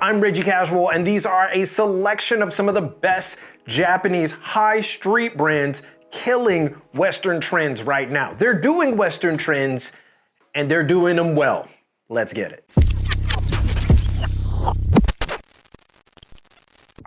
I'm THECASUAL, and these are a selection of some of the best Japanese high street brands killing Western trends right now. They're doing Western trends, and they're doing them well. Let's get it.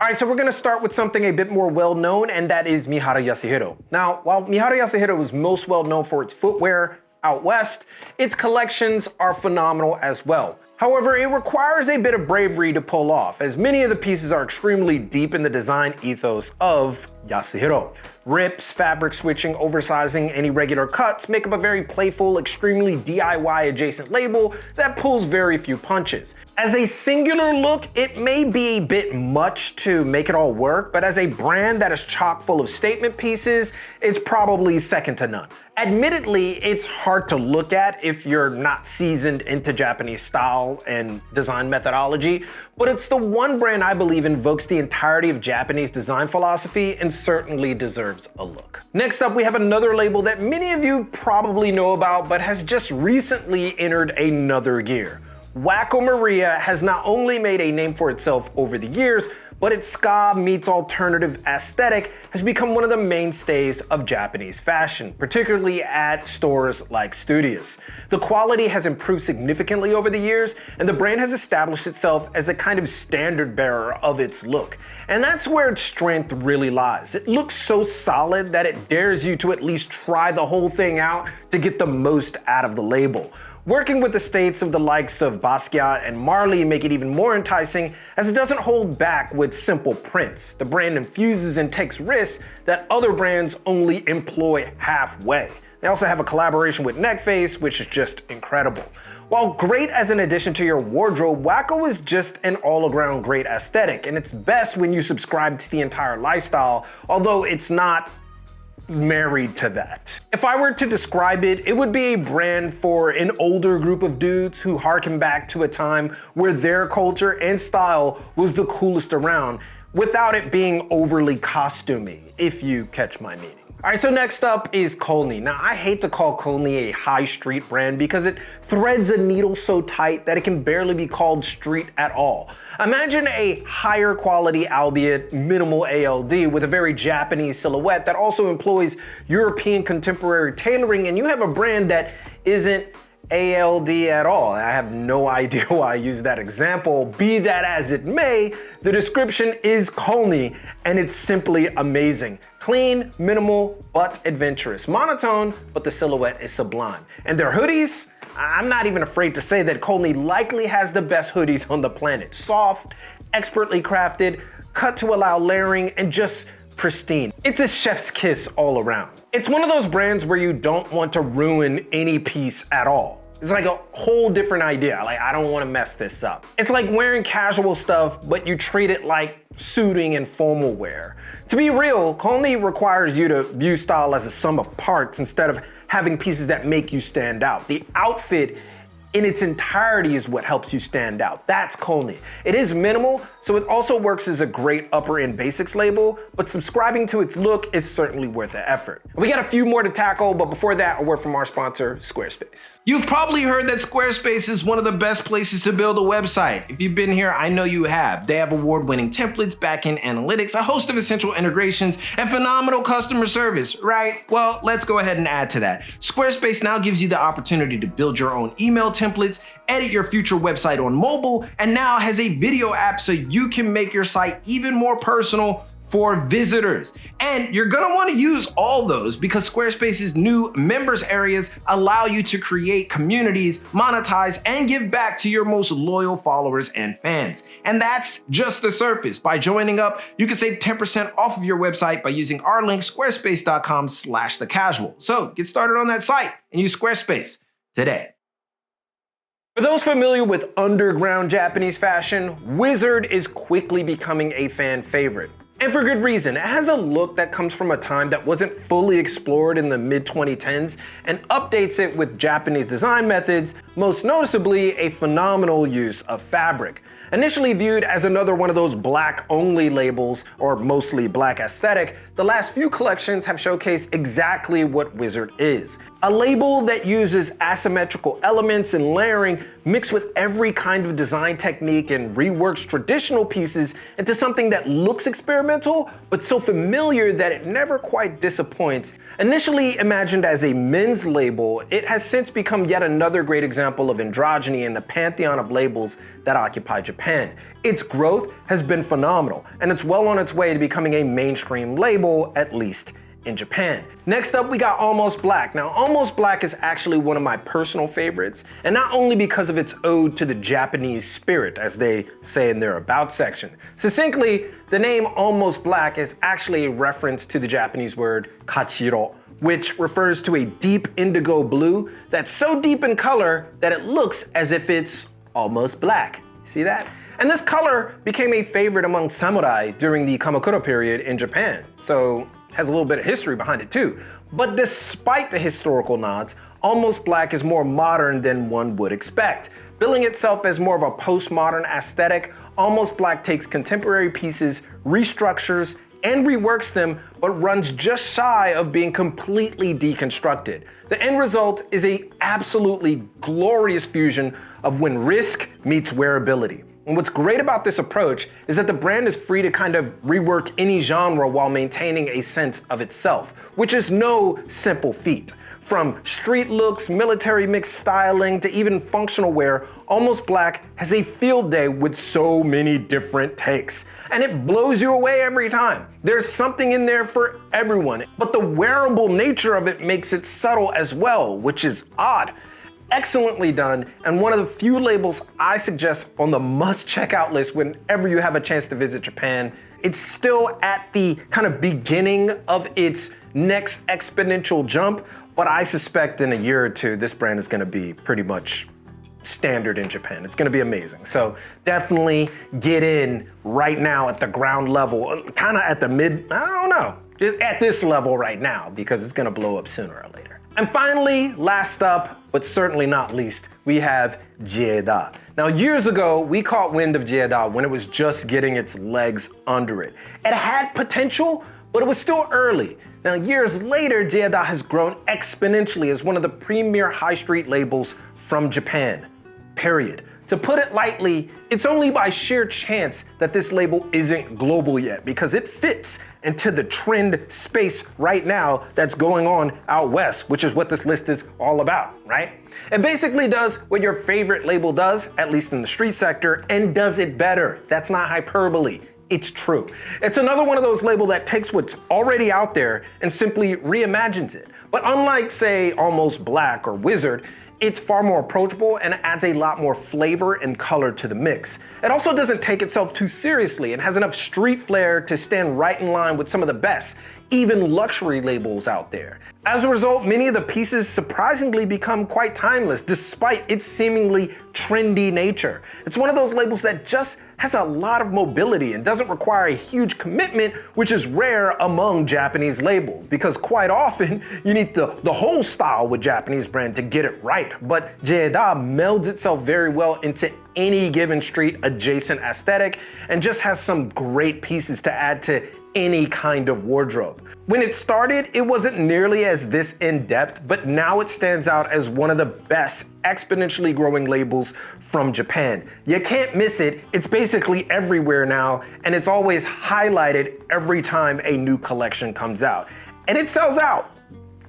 All right, so we're gonna start with something a bit more well-known, and that is Mihara Yasuhiro. Now, while Mihara Yasuhiro is most well-known for its footwear out west, its collections are phenomenal as well. However, it requires a bit of bravery to pull off, as many of the pieces are extremely deep in the design ethos of Yasuhiro. Rips, fabric switching, oversizing, and irregular cuts make up a very playful, extremely DIY adjacent label that pulls very few punches. As a singular look, it may be a bit much to make it all work, but as a brand that is chock full of statement pieces, it's probably second to none. Admittedly, it's hard to look at if you're not seasoned into Japanese style and design methodology, but it's the one brand I believe invokes the entirety of Japanese design philosophy and certainly deserves a look. Next up, we have another label that many of you probably know about, but has just recently entered another gear. Wacko Maria has not only made a name for itself over the years, but its ska meets alternative aesthetic has become one of the mainstays of Japanese fashion, particularly at stores like Studios. The quality has improved significantly over the years, and the brand has established itself as a kind of standard bearer of its look. And that's where its strength really lies. It looks so solid that it dares you to at least try the whole thing out to get the most out of the label. Working with the states of the likes of Basquiat and Marley make it even more enticing, as it doesn't hold back with simple prints. The brand infuses and takes risks that other brands only employ halfway. They also have a collaboration with Neckface, which is just incredible. While great as an addition to your wardrobe, Wacko is just an all-around great aesthetic, and it's best when you subscribe to the entire lifestyle, although it's not married to that. If I were to describe it, it would be a brand for an older group of dudes who harken back to a time where their culture and style was the coolest around, without it being overly costumey, if you catch my meaning. All right, so next up is Cullni. Now, I hate to call Cullni a high street brand because it threads a needle so tight that it can barely be called street at all. Imagine a higher quality, albeit minimal ALD with a very Japanese silhouette that also employs European contemporary tailoring, and you have a brand that isn't ALD at all. I have no idea why I use that example. Be that as it may, the description is Cullni, and it's simply amazing. Clean, minimal, but adventurous. Monotone, but the silhouette is sublime. And their hoodies, I'm not even afraid to say that Cullni likely has the best hoodies on the planet. Soft, expertly crafted, cut to allow layering, and just pristine. It's a chef's kiss all around. It's one of those brands where you don't want to ruin any piece at all. It's like a whole different idea. Like, I don't want to mess this up. It's like wearing casual stuff, but you treat it like suiting and formal wear. To be real, Cullni requires you to view style as a sum of parts instead of having pieces that make you stand out. The outfit in its entirety is what helps you stand out. That's Cullni. It is minimal, so it also works as a great upper end basics label, but subscribing to its look is certainly worth the effort. We got a few more to tackle, but before that, a word from our sponsor, Squarespace. You've probably heard that Squarespace is one of the best places to build a website. If you've been here, I know you have. They have award-winning templates, backend analytics, a host of essential integrations, and phenomenal customer service, right? Well, let's go ahead and add to that. Squarespace now gives you the opportunity to build your own email templates, edit your future website on mobile, and now has a video app so you can make your site even more personal for visitors. And you're gonna wanna use all those because Squarespace's new members areas allow you to create communities, monetize, and give back to your most loyal followers and fans. And that's just the surface. By joining up, you can save 10% off of your website by using our link, squarespace.com/thecasual. So get started on that site and use Squarespace today. For those familiar with underground Japanese fashion, WIZZARD is quickly becoming a fan favorite. And for good reason. It has a look that comes from a time that wasn't fully explored in the mid-2010s and updates it with Japanese design methods, most noticeably a phenomenal use of fabric. Initially viewed as another one of those black-only labels, or mostly black aesthetic, the last few collections have showcased exactly what WIZZARD is. A label that uses asymmetrical elements and layering mixed with every kind of design technique and reworks traditional pieces into something that looks experimental, but so familiar that it never quite disappoints. Initially imagined as a men's label, it has since become yet another great example of androgyny in the pantheon of labels that occupy Japan. Its growth has been phenomenal, and it's well on its way to becoming a mainstream label, at least in Japan. Next up, we got Almostblack. Now, Almostblack is actually one of my personal favorites, and not only because of its ode to the Japanese spirit, as they say in their About section. Succinctly, the name Almostblack is actually a reference to the Japanese word kachiro, which refers to a deep indigo blue that's so deep in color that it looks as if it's almost black. See that? And this color became a favorite among samurai during the Kamakura period in Japan. So has a little bit of history behind it too. But despite the historical nods, Almostblack is more modern than one would expect. Billing itself as more of a postmodern aesthetic, Almostblack takes contemporary pieces, restructures, and reworks them, but runs just shy of being completely deconstructed. The end result is a absolutely glorious fusion of when risk meets wearability. And what's great about this approach is that the brand is free to kind of rework any genre while maintaining a sense of itself, which is no simple feat. From street looks, military mix styling, to even functional wear, Almostblack has a field day with so many different takes. And it blows you away every time. There's something in there for everyone, but the wearable nature of it makes it subtle as well, which is odd. Excellently done, and one of the few labels I suggest on the must check out list whenever you have a chance to visit Japan. It's still at the kind of beginning of its next exponential jump, but I suspect in a year or two, this brand is gonna be pretty much standard in Japan. It's gonna be amazing. So definitely get in right now at the ground level, kind of at the mid, I don't know, just at this level right now, because it's gonna blow up sooner or later. And finally, last up, but certainly not least, we have Jieda. Now, years ago, we caught wind of Jieda when it was just getting its legs under it. It had potential, but it was still early. Now, years later, Jieda has grown exponentially as one of the premier high street labels from Japan, period. To put it lightly, it's only by sheer chance that this label isn't global yet, because it fits into the trend space right now that's going on out west, which is what this list is all about, right? It basically does what your favorite label does, at least in the street sector, and does it better. That's not hyperbole. It's true. It's another one of those labels that takes what's already out there and simply reimagines it. But unlike, say, Almostblack or WIZZARD, it's far more approachable and adds a lot more flavor and color to the mix. It also doesn't take itself too seriously and has enough street flair to stand right in line with some of the best, even luxury labels out there. As a result, many of the pieces surprisingly become quite timeless despite its seemingly trendy nature. It's one of those labels that just has a lot of mobility and doesn't require a huge commitment, which is rare among Japanese labels, because quite often you need the whole style with Japanese brand to get it right. But Jieda melds itself very well into any given street adjacent aesthetic and just has some great pieces to add to any kind of wardrobe. When it started, it wasn't nearly as this in-depth, but now it stands out as one of the best exponentially growing labels from Japan. You can't miss it. It's basically everywhere now, and it's always highlighted every time a new collection comes out. And it sells out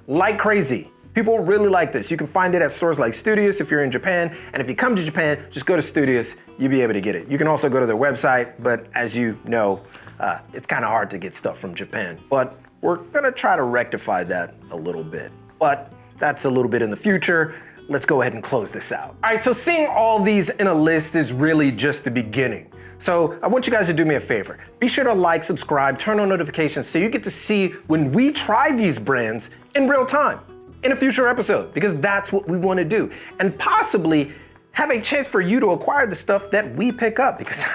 like crazy. People really like this. You can find it at stores like Studios if you're in Japan, and if you come to Japan, just go to Studios, you'll be able to get it. You can also go to their website, but as you know, it's kind of hard to get stuff from Japan. But we're gonna try to rectify that a little bit. But that's a little bit in the future. Let's go ahead and close this out. All right, so seeing all these in a list is really just the beginning. So I want you guys to do me a favor. Be sure to like, subscribe, turn on notifications so you get to see when we try these brands in real time in a future episode, because that's what we want to do. And possibly have a chance for you to acquire the stuff that we pick up, because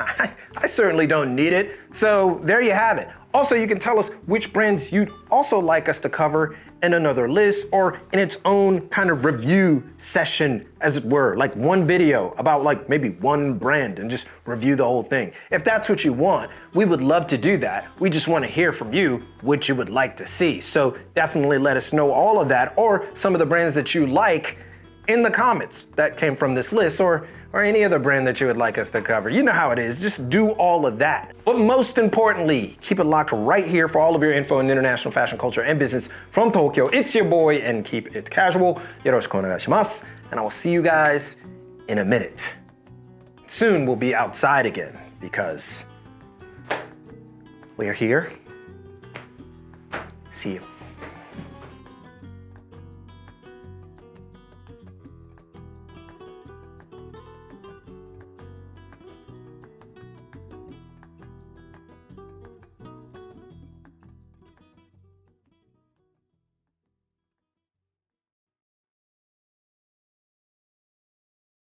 I certainly don't need it. So there you have it. Also, you can tell us which brands you'd also like us to cover in another list or in its own kind of review session, as it were, like one video about like maybe one brand and just review the whole thing. If that's what you want, we would love to do that. We just want to hear from you what you would like to see. So definitely let us know all of that or some of the brands that you like in the comments that came from this list or any other brand that you would like us to cover. You know how it is, just do all of that. But most importantly, keep it locked right here for all of your info in international fashion, culture, and business from Tokyo. It's your boy, and keep it casual. Yoroshiku onegaishimasu. And I will see you guys in a minute. Soon we'll be outside again because we are here. See you.